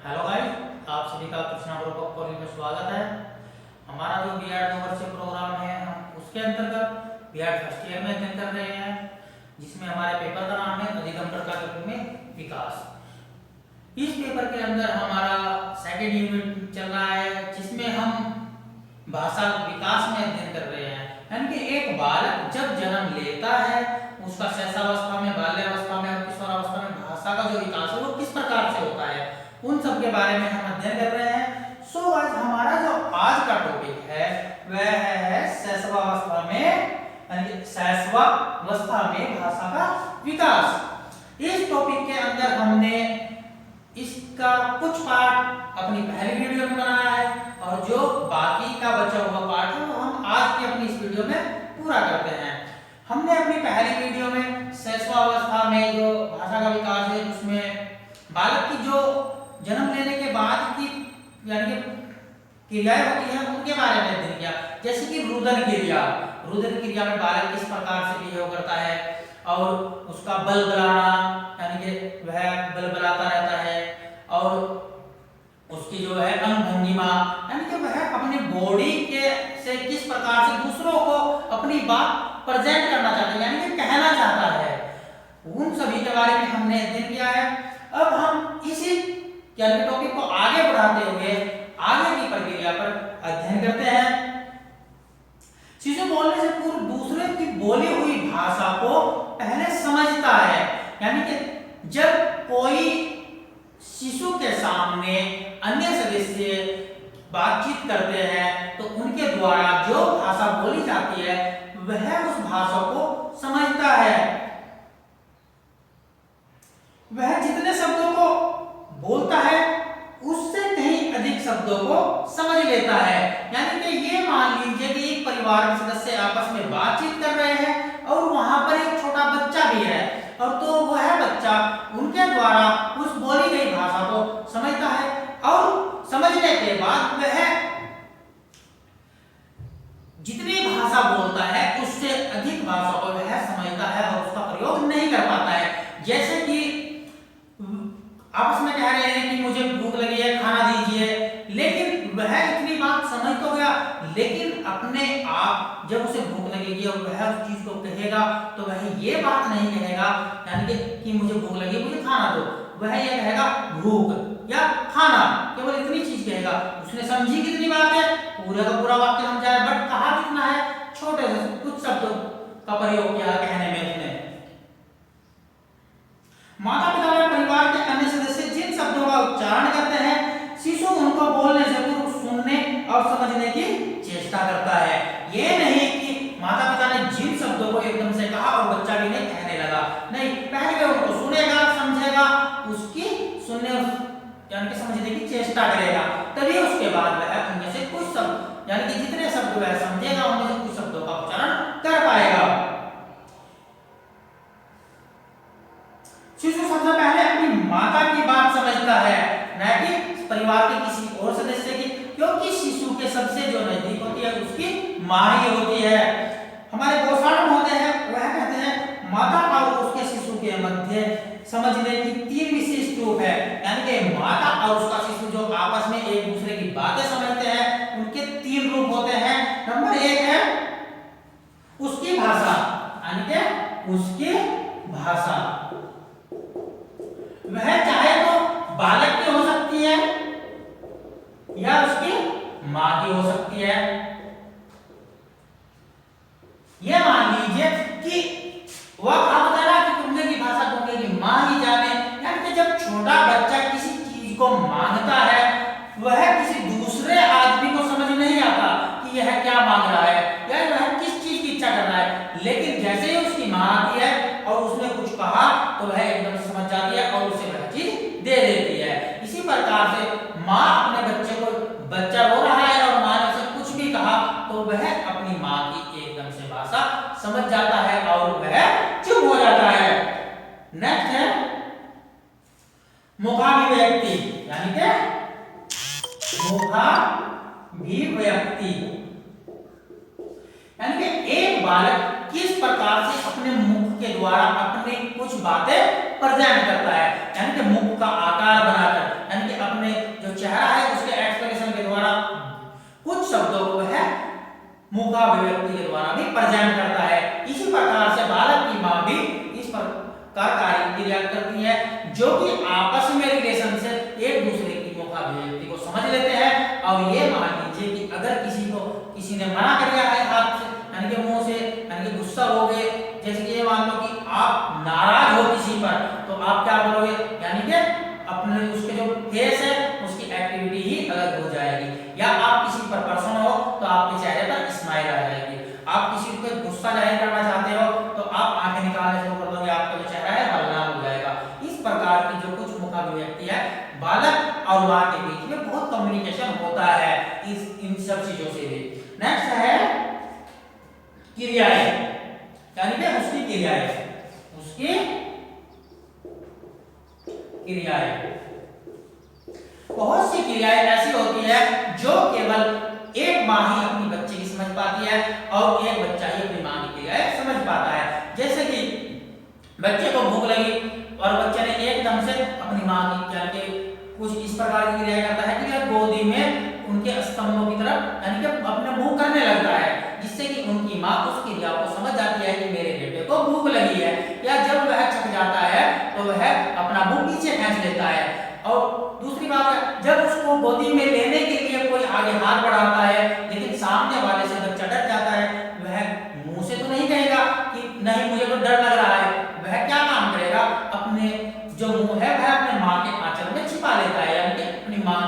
Hello guys, आप सभी का कृष्णा ग्रुप ऑफ कॉलेज में स्वागत है। हमारा जो बीएड 2 वर्षीय प्रोग्राम है, हम उसके अंतर्गत बीएड फर्स्ट ईयर में अध्ययन कर रहे हैं, जिसमें हमारे पेपर का नाम है अधिगम प्रकार में विकास। इस पेपर के अंदर हमारा सेकेंड यूनिट चल रहा है, जिसमें हम भाषा विकास में अध्ययन कर रहे हैं। यानी कि एक बालक जब जन्म लेता है, उसका शैशवावस्था में, बाल्यावस्था में और किशोरावस्था में भाषा का जो विकास है वो किस प्रकार से होता है, उन सब के बारे में हम अध्ययन कर रहे हैं। सो आज हमारा जो आज का टॉपिक है वह है शैशवावस्था में, यानी कि शैशवावस्था में भाषा का विकास। इस टॉपिक के अंदर हमने इसका कुछ पार्ट अपनी पहली वीडियो में बनाया है और जो बाकी का बचा हुआ पार्ट है वो हम आज की अपनी इस वीडियो में पूरा करते हैं। हमने अपनी पहली वीडियो में शैशवावस्था में जो भाषा का विकास है, उसमें बालक की जो जन्म लेने के बाद की यानी कि क्रियाएं होती हैं उनके बारे में अध्ययन किया। जैसे कि रुदन क्रिया में बालक किस प्रकार से बिहेव करता है और उसका बल बलाना, यानी कि वह बल बलाता रहता है, और उसकी जो है अंग भंगिमा, यानी कि वह अपनी बॉडी के से किस प्रकार से दूसरों को अपनी बात प्रेजेंट करना चाहता है, यानी कि कहना चाहता है, उन सभी के बारे में हमने अध्ययन किया है। अब हम इसी टॉपिक को आगे बढ़ाते हुए आगे की प्रक्रिया पर अध्ययन करते हैं। शिशु बोलने से पूर्व दूसरे की बोली हुई भाषा को पहले समझता है, यानी कि जब कोई शिशु के सामने अन्य सदस्य बातचीत करते हैं तो उनके द्वारा जो भाषा बोली जाती है वह उस भाषा को समझता है। वह जितने शब्दों को बोलता है उससे कहीं अधिक शब्दों को समझ लेता है। यानी कि ये मान लीजिए कि एक परिवार के सदस्य आपस में बातचीत कर रहे हैं और वहां पर एक छोटा बच्चा भी है, और तो वह बच्चा उनके द्वारा उस बोली गई भाषा को समझता है और समझने के बाद वह जितनी भाषा बोलता है उससे अधिक भाषा को वह समझता है और उसका प्रयोग नहीं कर पाता है। जैसे कि आपस में कह रहे हैं कि मुझे भूख लगी है, खाना दीजिए, लेकिन वह इतनी बात समझ तो गया, लेकिन अपने आप जब उसे भूख लगेगी और वह उस चीज को कहेगा तो वह ये बात नहीं कहेगा, यानी कि मुझे भूख लगी, मुझे खाना दो, वह ये कहेगा भूख या खाना, केवल इतनी चीज कहेगा। उसने समझी कितनी बात है, पूरा का पूरा वाक्य समझा है, बट कहा कितना है, छोटे से कुछ शब्दों का प्रयोग किया कहने में उसने। माता पिता व परिवार के अन्य सदस्य जिन शब्दों का उच्चारण करते हैं, शिशु उनको बोलने से पूर्व सुनने और समझने की चेष्टा करता है। ये नहीं कि माता पिता ने जिन शब्दों को एकदम से कहा और बच्चा भी नहीं कहने लगा, नहीं, पहले उनको सुनेगा, समझेगा, उसकी सुनने यानी कि समझने की चेष्टा करेगा, तभी उसके बाद वह उनमें से कुछ शब्द यानी कि जितने शब्द वह समझेगा उनमें से कुछ शब्दों का उच्चारण कर पाएगा। शिशु सबसे पहले अपनी माता की बात समझता है, न कि परिवार के किसी और सदस्य की, क्योंकि शिशु के सबसे जो नजदीक होती है उसकी माँ ही होती है। हमारे गोस्वामी होते हैं, वह कहते हैं माता और उसके शिशु के मध्य समझने की 3 विशिष्ट रूप है, यानी कि माता और उसका शिशु जो आपस में एक दूसरे की बातें समझते हैं उनके 3 रूप होते हैं। नंबर 1 है उसकी भाषा, यानी कि उसकी भाषा, वह चाहे तो बालक की हो सकती है या उसकी मां की हो सकती है। यह मान लीजिए कि वह आप बता रहा कि तुमने की भाषा तुमने की मां ही जाने, यानी कि जब छोटा बच्चा किसी चीज को मांगता है वह किसी दूसरे आदमी को समझ नहीं आता कि यह क्या मांग रहा है या वह किस चीज की इच्छा कर रहा है, लेकिन जैसे ही उसकी मां आती है और उसने कुछ कहा तो वह एकदम से समझ जाती है और उसे वह चीज दे देती है। इसी प्रकार से मां अपने बच्चे को, बच्चा रो रहा है और मां ने उसे कुछ भी कहा तो वह अपनी मां की एकदम से भाषा समझ जाता है और वह चुप हो जाता है। नेक्स्ट है मुखाभिव्यक्ति, यानी कि मुखाभिव्यक्ति, यानी कि एक बालक किस प्रकार से अपने मुख के द्वारा अपनी कुछ बातें प्रेजेंट करता है, यानी कि मुख का आकार बनाकर, यानी कि अपने और ये मान लीजिए कि अगर किसी ने मना कर दिया है हाथ से यानी कि मुंह से यानी कि गुस्सा हो गए, जैसे कि ये मान लो कि आप नाराज हो किसी पर, तो आप क्या करोगे यानी कि अपने उसके जो फेस है उसकी एक्टिविटी ही अलग हो जाएगी। या आप किसी पर पर्सन हो तो आपके चेहरे पर स्माइल आ जाएगी। आप किसी को गुस्सा जाहिर करना चाहते हो तो आप आंखें निकालने शुरू कर दोगे, आपका जो चेहरा है बदलाव हो जाएगा। इस प्रकार की जो कुछ मुख अभिव्यक्ति है बालक और मां के बीच में बहुत कम्युनिकेशन होता है इन सब चीजों से भी। नेक्स्ट है क्रियाएं, यानी कि उसकी क्रियाएं। बहुत सी क्रियाएं ऐसी होती है जो केवल एक माँ ही अपनी बच्चे की समझ पाती है और एक बच्चा ही अपनी माँ की क्रियाएं समझ पाता है। जैसे कि बच्चे को भूख लगी और बच्चे ने एकदम से अपनी माँ की यानी कि कुछ इस प्रकार की क्रियाएं करता है कि गोदी में उनके स्तंभों की तरफ यानी कि अपने मुंह करने लगता है, जिससे कि उनकी माँ उस क्रिया को समझ जाती है कि मेरे बेटे को भूख लगी है। या जब वह थक जाता है तो वह अपना मुंह पीछे खींच लेता है। और दूसरी बात है, जब उसको गोदी में लेने के लिए कोई आगे हाथ बढ़ाता है लेकिन सामने वाले से बच्चा डर जाता है, वह मुंह से तो नहीं कहेगा कि नहीं मुझे तो डर लग रहा है, वह क्या काम करेगा, अपने जो मुंह है वह अपने माँ के आंचल में छिपा लेता है, यानी कि अपनी माँ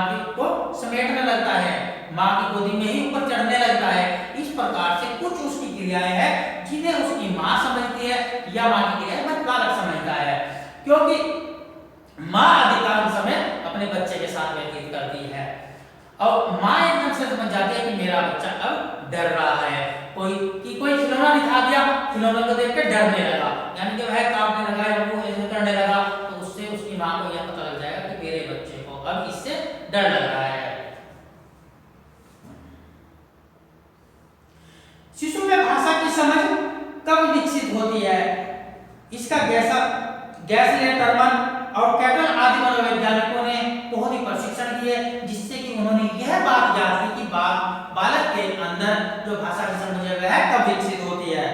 की को समेटने लगता है, माँ की गोदी में ही ऊपर चढ़ने लगता है। इस प्रकार से कुछ उसकी क्रियाएं हैं जिन्हें उसकी माँ समझती है या माँ की क्रियाएं बालक समझता है, क्योंकि माँ अधिकांश समय अपने बच्चे के साथ व्यतीत करती है और माँ एकदम से समझ जाती है कि मेरा बच्चा अब डर रहा है। कोई खिलौना दिखा दिया, खिलौने को देख कर डरने लगा, यानी कि वह कांपने लगा या वो ऐसे करने लगा, तो उससे उसकी माँ को यह पता लग जाएगा कि मेरे बच्चे को अब इससे डर लग रहा है। शिशु में भाषा की समझ कब विकसित होती है? इसका गैसले, टर्मन और कैटल आदि मनोवैज्ञानिकों ने बहुत ही प्रशिक्षण किए, जिससे कि उन्होंने यह बात जान ली कि बालक के अंदर जो भाषा की समझ है वह कब विकसित होती है।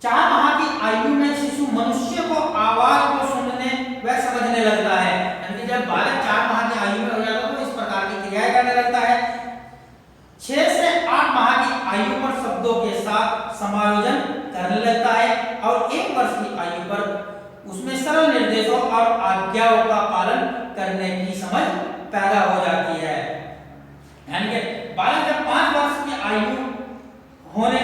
चार माह की आयु में शिशु मनुष्य को आवाज को सुनने व समझने लगता है, यानी कि जब बालक 4 माह की आयु में हो जाता है तो इस प्रकार की क्रियाएं करने लगता है। 6 से 8 माह की आयु पर शब्दों के साथ समायोजन करने लगता है और 1 वर्ष की आयु पर उसमें सरल निर्देशों और आज्ञाओं का पालन करने की समझ पैदा हो जाती है। यानी कि बालक जब 5 वर्ष की आयु होने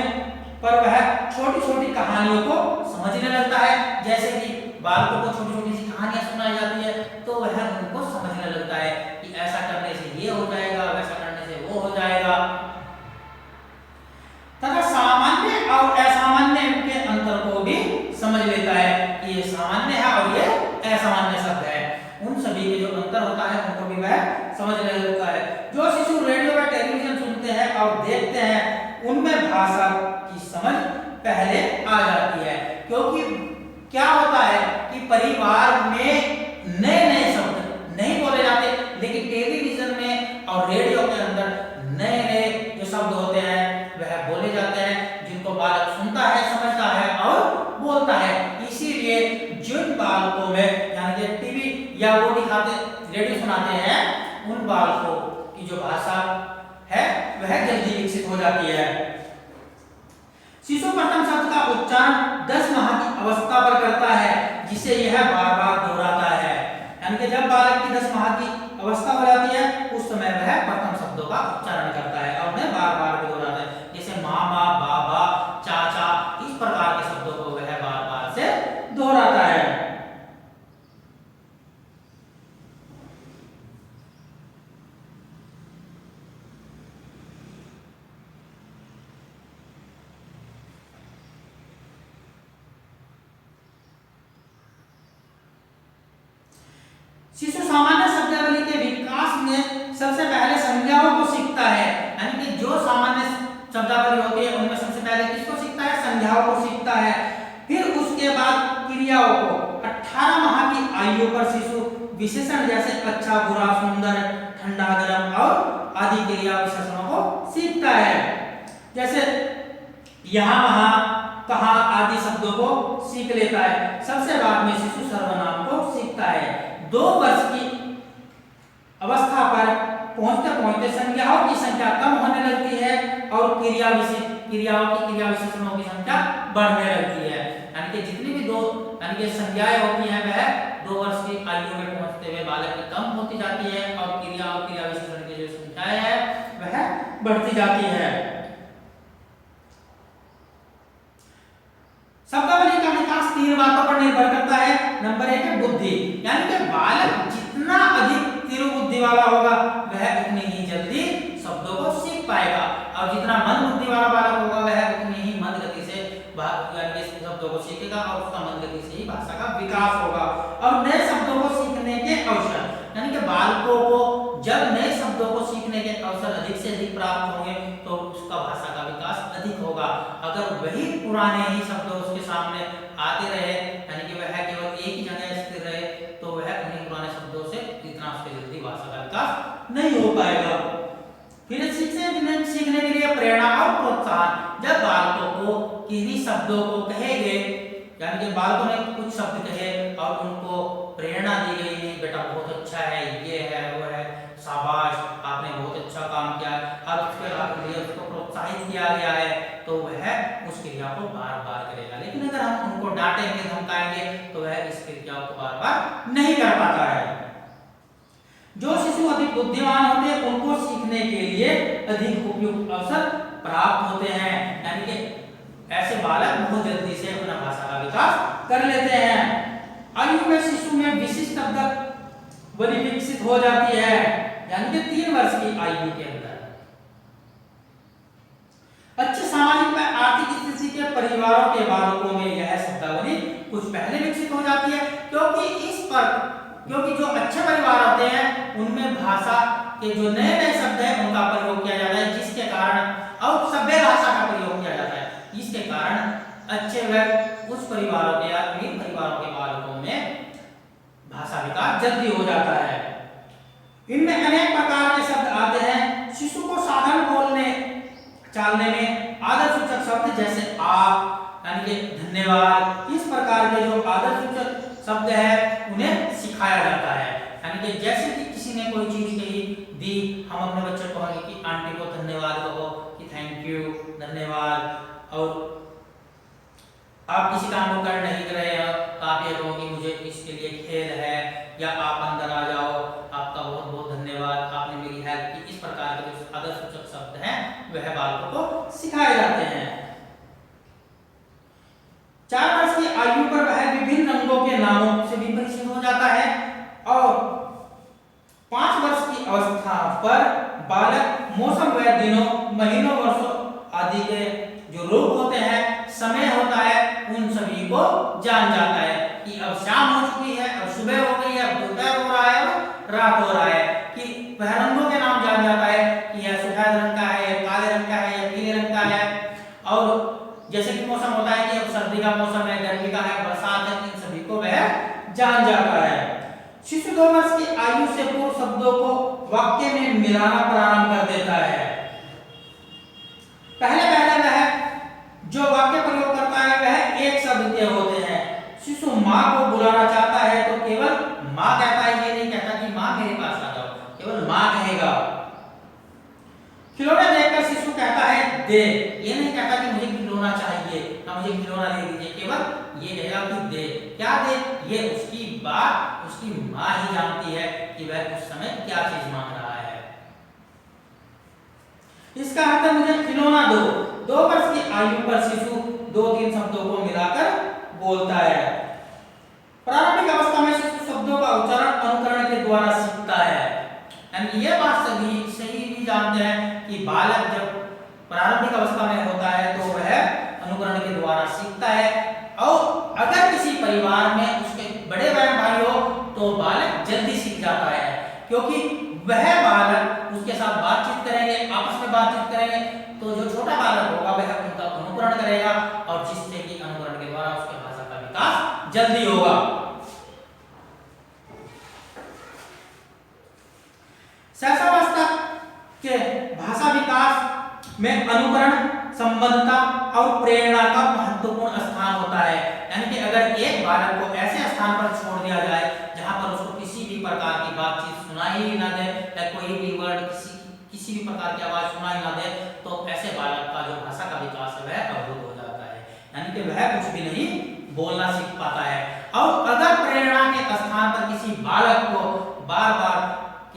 पर वह छोटी छोटी कहानियों को समझने लगता है, जैसे कि बालकों को छोटी छोटी सी कहानियां सुनाई जाती है तो वह उनको समझने लगता है कि ऐसा करने से ये हो जाएगा, वैसा करने से वो हो जाएगा। तथा सामान्य और असामान्य के अंतर को भी समझ लेता है कि ये सामान्य है और ये असामान्य शब्द है, उन सभी के जो अंतर होता है उनको भी वह समझने लगता है। जो शिशु रेडियो व टेलीविजन सुनते हैं और देखते हैं उनमें भाषा की समझ पहले आ जाती है, क्योंकि क्या होता है कि परिवार में नए नए शब्द नहीं बोले जाते, लेकिन टेलीविजन में और रेडियो के अंदर नए नए जो शब्द होते हैं वह बोले जाते हैं, जिनको बालक सुनता है, समझता है और बोलता है। इसीलिए जिन बालकों में यानी कि टीवी या वो दिखाते रेडियो सुनाते हैं उन बालकों की जो भाषा है वह जल्दी विकसित हो जाती है। शिशु प्रथम शब्द का उच्चारण 10 माह की अवस्था पर करता है, जिसे यह बार बार दोहराता है। यानी कि जब बालक की 10 माह की अवस्था हो जाती है उस समय वह प्रथम शब्दों का उच्चारण करता है और उन्हें बार बार दोहराता है, जैसे मामा, बाबा, चाचा, इस प्रकार के शब्दों को वह बार बार से दोहराता है। शिशु सामान्य शब्दावली के विकास में सबसे पहले संज्ञाओं को सीखता है, यानी कि जो सामान्य शब्दावली होती है उनमें सबसे पहले किसको सीखता है? संज्ञाओं को सीखता है। फिर उसके बाद क्रियाओं को। 18 माह की आयु पर शिशु विशेषण जैसे अच्छा, बुरा, सुंदर, ठंडा, गर्म और आदि क्रिया विशेषणों को सीखता है, जैसे यहाँ, वहां, कहाँ आदि शब्दों को सीख लेता है। सबसे बाद में शिशु सर्वनाम को सीखता है। 2 वर्ष की अवस्था पर पहुंचते पहुंचते संज्ञाओं की संख्या कम होने लगती है और क्रियाओं की क्रिया विशेषणों की संख्या बढ़ने लगती है। यानी कि जितनी भी यानी कि संज्ञाएं होती हैं वह 2 वर्ष की आयु में पहुंचते हुए बालक की कम होती जाती है और क्रिया विशेषण की जो संख्याएं है वह बढ़ती जाती है। शब्दावली का विकास 3 बातों पर निर्भर करता है। नंबर 1 है बुद्धि, यानी कि बालक जितना अधिक तीव्र बुद्धि वाला होगा वह उतनी ही जल्दी शब्दों को सीख पाएगा और जितना मंद बुद्धि वाला बालक होगा वह उतनी ही मंद गति से यानी शब्दों को सीखेगा और उसका मंद गति से ही भाषा का विकास होगा। और नए शब्दों को सीखने के अवसर, यानी कि बालकों को जब नए शब्दों को सीखने के अवसर अधिक से अधिक प्राप्त होंगे तो उसका भाषा का विकास अधिक होगा। अगर वही पुराने ही शब्द उसके सामने आते रहे, यानी कि वह केवल एक ही जगह स्थिर रहे, तो वह उन्हीं पुराने शब्दों से इतना उसके जल्दी भाषा का विकास नहीं हो पाएगा। फिर सीखने के लिए प्रेरणा और प्रोत्साहन, जब बालकों को किन्हीं शब्दों को कहे गए, यानी कि बालकों ने कुछ शब्द कहे और उनको प्रेरणा दी गई है, बेटा बहुत अच्छा है, ये है वो है, शाबाश आपने बहुत अच्छा काम किया, अब उसके लिए उसको प्रोत्साहित किया गया है तो वह उस क्रिया को बार बार करेगा। लेकिन अगर हम उनको डांटेंगे धमकाएंगे तो वह इस क्रिया को बार बार नहीं कर पाता है। जो शिशु अधिक बुद्धिमान होते हैं उनको सीखने के लिए अधिक उपयुक्त अवसर प्राप्त होते हैं, यानी कि ऐसे बालक बहुत जल्दी से अपना भाषा का विकास कर लेते हैं। आयु में शिशु में विशिष्ट शब्दावली विकसित हो जाती है, यानी कि 3 वर्ष की आयु के अंदर। अच्छे सामाजिक व आर्थिक स्थिति के परिवारों के बालकों में यह शब्दावली कुछ पहले विकसित हो जाती है, क्योंकि जो अच्छे परिवार होते हैं उनमें भाषा के जो नए नए शब्द हैं उनका प्रयोग किया जाता है, जिसके कारण और सभ्य भाषा का प्रयोग किया जाता है, जिसके कारण अच्छे व उस परिवारों के या अमीर परिवारों के बालकों में भाषा विकास जल्दी हो जाता है। इनमें अनेक प्रकार के शब्द आते हैं। शिशु को साधारण बोलने चालने में आदर सूचक शब्द जैसे आप, यानी कि धन्यवाद, इस प्रकार के जो आदर सूचक शब्द है उन्हें सिखाया जाता है। यानी कि जैसे कि किसी ने कोई चीज कही दी, हम अपने बच्चे को कहेंगे कि आंटी को धन्यवाद कहो, कि थैंक यू, धन्यवाद। और आप किसी काम को कर नहीं रहे हो तो आप ये कहो कि मुझे इसके लिए खेल है, या आप अंदर आ जाओ, आपका बहुत बहुत धन्यवाद, आपने मेरी हेल्प की। इस प्रकार के जो आदर सूचक शब्द हैं वह बालकों को सिखाए जाते हैं। 4 वर्ष की आयु पर वह विभिन्न रंगों के नामों से भी परिचित हो जाता है और 5 वर्ष की अवस्था पर बालक मौसम व दिनों, महीनों, वर्षों आदि के जो रूप होते हैं, समय होता है, उन सभी को जान जाता है कि अब शाम हो चुकी है, अब सुबह हो गई है, अब दोपहर हो रहा है, अब रात हो रहा है, कि वह रंगों के नाम जान जाता है कि यह सफेद रंग का है, काले रंग का है, या पीले रंग का है। और जैसे कि मौसम होता है कि अब सर्दी का मौसम है, गर्मी का है, बरसात है, इन सभी को वह जान जाता है। शिशु 2 वर्ष की आयु से पूर्व शब्दों को वाक्य में मिलाना प्रारंभ कर देता है। पहले वह जो वाक्य प्रयोग करता है वह एक शब्द के होते हैं। शिशु माँ को बुलाना चाहता है तो केवल माँ कहता है, ये नहीं कहता कि माँ मेरे पास आ जाओ, केवल माँ कहेगा। खिलौने देखकर शिशु कहता है दे, ये नहीं कहता कि मुझे खिलौना चाहिए या मुझे खिलौना दे दीजिए, केवल ये कहेगा कि दे। क्या दे? ये उसकी बात उसकी माँ ही जानती है कि वह उस समय क्या चीज मांग रहा है। इसका अर्थ है मुझे खिलौना दो। 2 वर्ष की आयु पर शिशु 2-3 शब्दों को मिलाकर बोलता है। प्रारंभिक अवस्था में शिशु शब्दों का उच्चारण अनुकरण के द्वारा सीखता है। यानी ये बात सही भी जानते हैं कि बालक जब प्रारंभिक अवस्था में होता है तो वह अनुकरण के द्वारा सीखता है। और अगर किसी परिवार में उसके बड़े बहन भाई हो तो बालक जल्दी सीख जाता है, क्योंकि वह बालक उसके साथ बातचीत करेंगे, आपस में बातचीत करेंगे, तो जो छोटा बालक होगा वह उनका अनुकरण करेगा और जिससे कि अनुकरण के द्वारा उसके भाषा का विकास जल्दी होगा। शैशवावस्था के भाषा विकास में अनुकरण संबद्धता और प्रेरणा का महत्वपूर्ण स्थान होता है। यानी कि अगर एक बालक को ऐसे स्थान पर छोड़ दिया जाए जहां पर उसको किसी भी प्रकार की बातचीत सुनाई ही ना दे या कोई भी वर्ड किसी भी प्रकार की आवाज सुनाई ना दे, तो ऐसे बालक का जो भाषा का विकास है वह अवरुद्ध हो जाता है, यानी कि वह कुछ भी नहीं बोलना सीख पाता है। और अगर प्रेरणा के स्थान पर किसी बालक को बार बार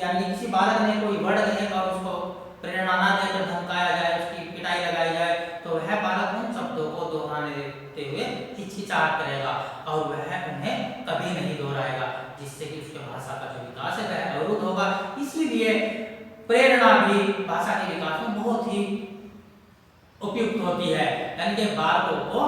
यानी किसी बालक ने कोई वर्ड कहे और उसको प्रेरणा ना देकर धमकाया जाए, उसकी पिटाई लगाई जाए, तो वह बालक उन शब्दों को दोहराने देते हुए हिचकिचाहट करेगा और वह उन्हें कभी नहीं दोहराएगा, जिससे कि उसके भाषा का जो विकास है वह अवरुद्ध होगा। इसीलिए प्रेरणा भी भाषा के विकास में बहुत ही उपयुक्त होती है। यानी कि बालकों को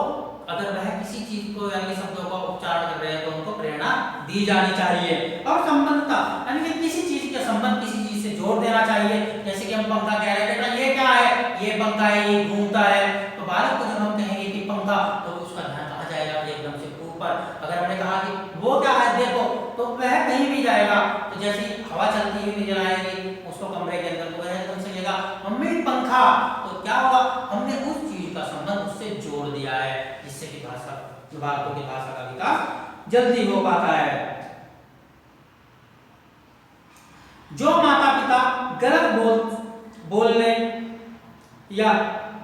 अगर वह किसी चीज को यानी शब्दों का उच्चारण कर रहे हैं तो उनको प्रेरणा दी जानी चाहिए। और संबंधता यानी कि किसी चीज के संबंध किसी चीज से जोड़ देना चाहिए। जैसे कि हम पंखा कह रहे हैं, बेटा ये क्या है, ये पंखा है, ये घूमता है, तो बालक को जब हम कहेंगे कि पंखा, तो उसका ध्यान कहाँ जाएगा, एकदम से ऊपर। अगर हमने कहा कि वो क्या है देखो, तो वह कहीं भी जाएगा। तो जैसे हवा चलती हुई नजर आएगी उसको कमरे के अंदर, तो वह एकदम से लेगा मम्मी पंखा, तो क्या हुआ, हमने उस चीज का संबंध उससे जोड़ दिया है, जिससे कि भाषा बालकों की भाषा का विकास जल्दी हो पाता है। जो माता पिता गलत बोलने या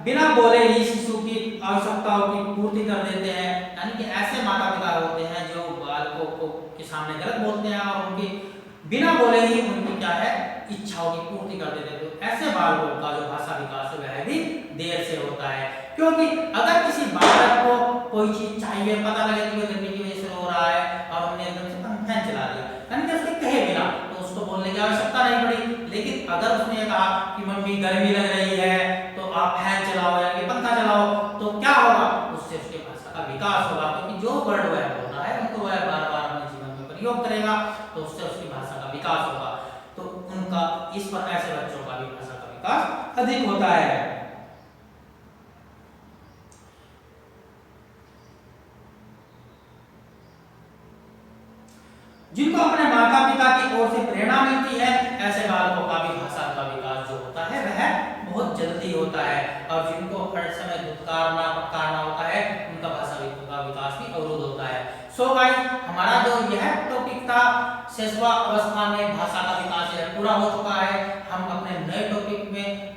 बिना बोले ही शिशु की आवश्यकताओं की पूर्ति कर देते हैं, यानी कि ऐसे माता पिता होते हैं जो बालकों को के सामने गलत बोलते हैं और उनकी बिना बोले ही उनकी क्या है इच्छाओं की पूर्ति कर देते हैं, तो ऐसे बालकों का जो भाषा विकास है वह भी देर से होता है। क्योंकि अगर किसी बालक को कोई चीज चाहिए, पता लगे कि वो गर्मी की वजह से रो रहा है और हमने एकदम से फैन चला दिया, यानी कि उसके कहे बिना, तो उसको बोलने की आवश्यकता नहीं पड़ी। लेकिन अगर उसने कहा कि मम्मी गर्मी लग रही है तो आप फैन चलाओ यानी कि पंखा चलाओ, तो क्या होगा, उससे उसके भाषा का विकास होगा। क्योंकि जो वर्ड वह बोल रहा है उनको वह बार बार अपने जीवन में प्रयोग करेगा, तो उससे उसकी भाषा का विकास होगा। तो उनका इस पर ऐसे बच्चों का भी भाषा का विकास अधिक होता है। जिनको अपने माता पिता की ओर से प्रेरणा मिलती है, ऐसे बालकों का भी भाषा का विकास जो होता है वह बहुत जल्दी होता है। और जिनको हर समय धुतकारना फटकारना होता है, उनका भाषा का विकास भी अवरुद्ध होता है। सो गाइस, हमारा जो यह टॉपिक था शिशु अवस्था में भाषा का विकास यह पूरा हो चुका है। हम अपने नए टॉपिक में